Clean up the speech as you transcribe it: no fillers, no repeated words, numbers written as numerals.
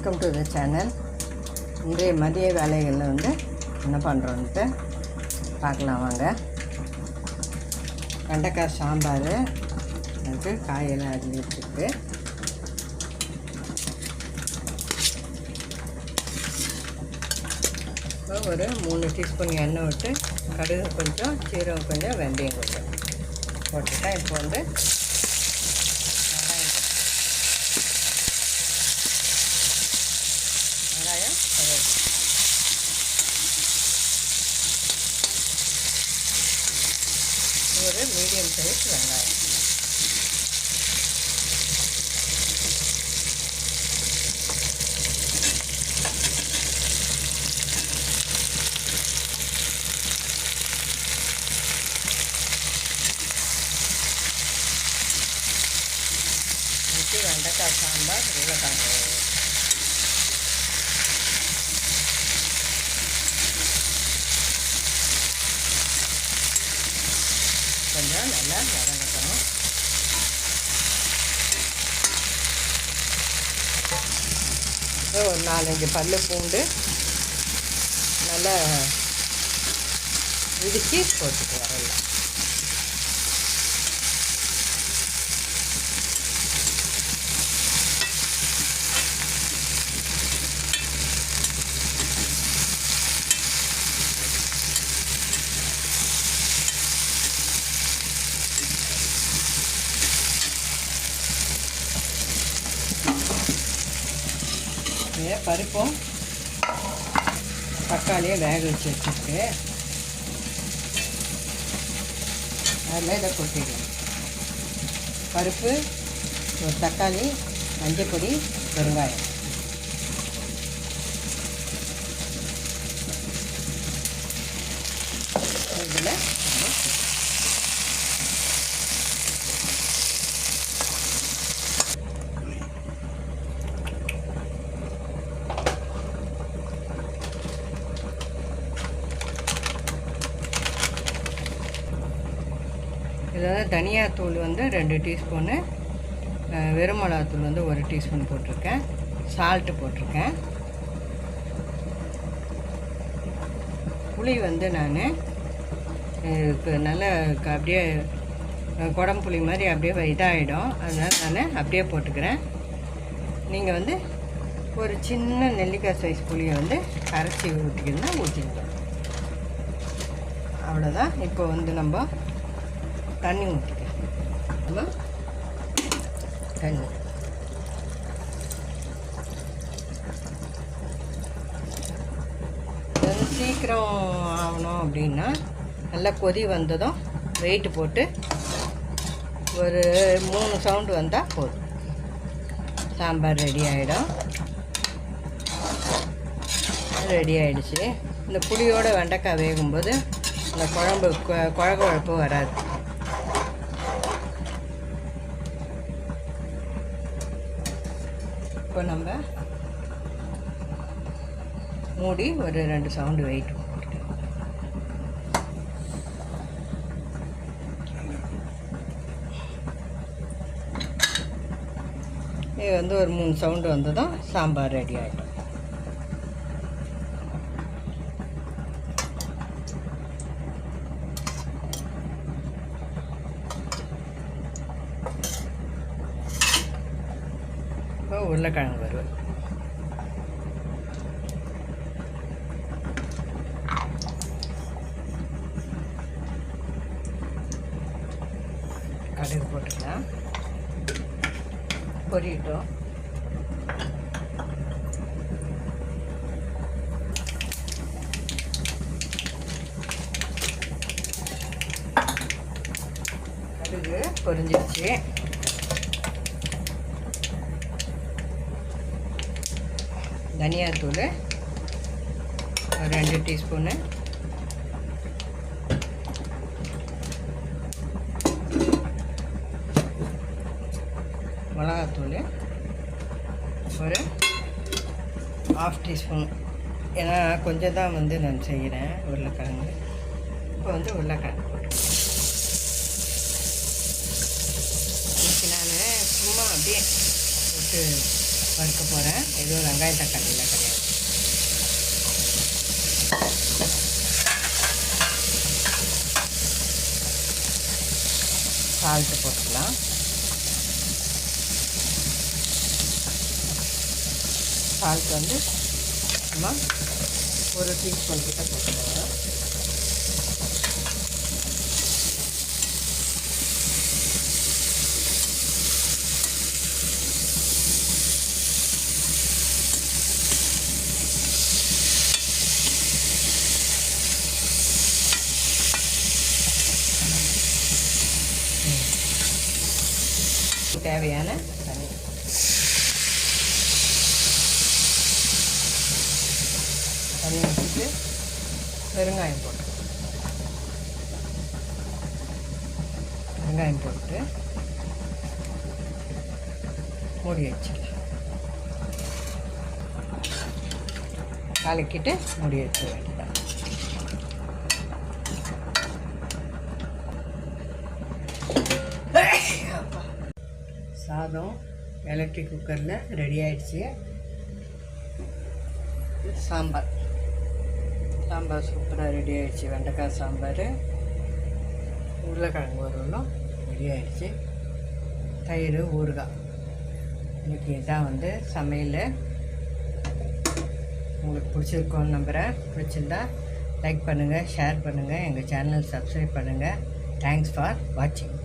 Welcome to the channel. இன்றைய மதிய வேலைகளில் என்ன பண்ணுறோன்ட்டு பார்க்கலாம் வாங்க. வெண்டைக்காய் சாம்பார், அதுக்கு காயெல்லாம் அரிஞ்சு வச்சுருக்கு. ஒரு 3 டீஸ்பூன் எண்ணெய் விட்டு கடுகு கொஞ்சம், சீரகம் கொஞ்சம், வெந்தயம் கொஞ்சம் போட்டுட்டேன். இப்போ வெங்காயம் ஒரு மீடியம் சைஸ் வெங்காயம், வெண்டைக்காய் சாம்பார் உருளைக்கிழங்கு கொஞ்சம் நல்லா வதங்கட்டும். ஒரு 4-5 பல்லு பூண்டு நல்லா இடித்து போட்டுட்டு வரலாம். பருப்பும் தக்காளியை வேக வச்சு வச்சுருக்கு, அதில் இதை கொட்டிடலாம். பருப்பு, ஒரு தக்காளி, மஞ்சள் பொடி, பெருங்காயம். இதில் இதில் தனியாத்தூள் 2 டீஸ்பூனு, வெறும் மிளகாத்தூள் 1 டீஸ்பூன் போட்டிருக்கேன், சால்ட்டு போட்டிருக்கேன். புளி நான் நல்லா அப்படியே குடம்புளி மாதிரி அப்படியே இதாகிடும், அதனால் நான் அப்படியே போட்டுக்கிறேன். நீங்கள் ஒரு சின்ன நெல்லிக்காய் சைஸ் புளியை கரைச்சி ஊற்றிக்கணும்னா ஊற்றிக்கலாம். அவ்வளோதான். இப்போ நம்ம தண்ணி ஊற்றிக்கலாம். தண்ணி சீக்கிரம் ஆகணும் அப்படின்னா நல்லா கொதி வந்ததும் வெயிட்டு போட்டு ஒரு 3 சவுண்டு வந்தால் போதும், சாம்பார் ரெடி ஆகிடும். ரெடி ஆகிடுச்சு. இந்த புளியோட வெண்டைக்காய் வேகும்போது இந்த குழம்பு குழம்பு வராது. இப்போ நம்ம மூடி ஒரு 2 சவுண்டு வெயிட் போட்டுக்கலாம். இது ஒரு 3 சவுண்டு வந்ததும் சாம்பார் ரெடி ஆகிடும். இப்போ உருளைக்கிழங்கு வறுவல். கடுகு போட்டுக்கலாம், பொரியட்டும். கடுகு பொரிஞ்சிருச்சு. தனியாத்தூள் 2 டீஸ்பூனு, மிளகாத்தூள் ஒரு 1/2 டீஸ்பூன். ஏன்னா கொஞ்சம் தான் நான் செய்கிறேன் உருளைக்கிழங்கு. இப்போ உருளைக்கிழங்கு போட்டு இன்றைக்கி நான் சும்மா அப்படியே போட்டு வறுக்க போகிறேன். எதுவும் வெங்காயம் தக்காளியில் கிடையாது. சால்ட்டு போட்டுக்கலாம். சால்ட் வந்து நம்ம 1 டீஸ்பூன் கிட்ட போட்டுக்கலாம். தேவையான தண்ணி ஊற்றிட்டு பெருங்காயம் போட்டு மூடி வச்சிடலாம். கலக்கிட்டு மூடி வச்ச வேண்டியதான். சாதம் எலக்ட்ரிக் குக்கரில் ரெடி ஆகிடுச்சு. சாம்பார் சூப்பராக ரெடி ஆகிடுச்சு. வெண்டைக்காய் சாம்பார், உருளைக்கிழங்கு வறுவலும் ரெடி ஆகிடுச்சு. தயிர், ஊறுகாய். இன்றைக்கி இதான் வந்து சமையல். உங்களுக்கு பிடிச்சிருக்கோன்னு நம்புகிறேன். பிடிச்சிருந்தா லைக் பண்ணுங்கள், ஷேர் பண்ணுங்கள், எங்கள் சேனல் சப்ஸ்கிரைப் பண்ணுங்கள். தேங்க்ஸ் ஃபார் வாட்சிங்.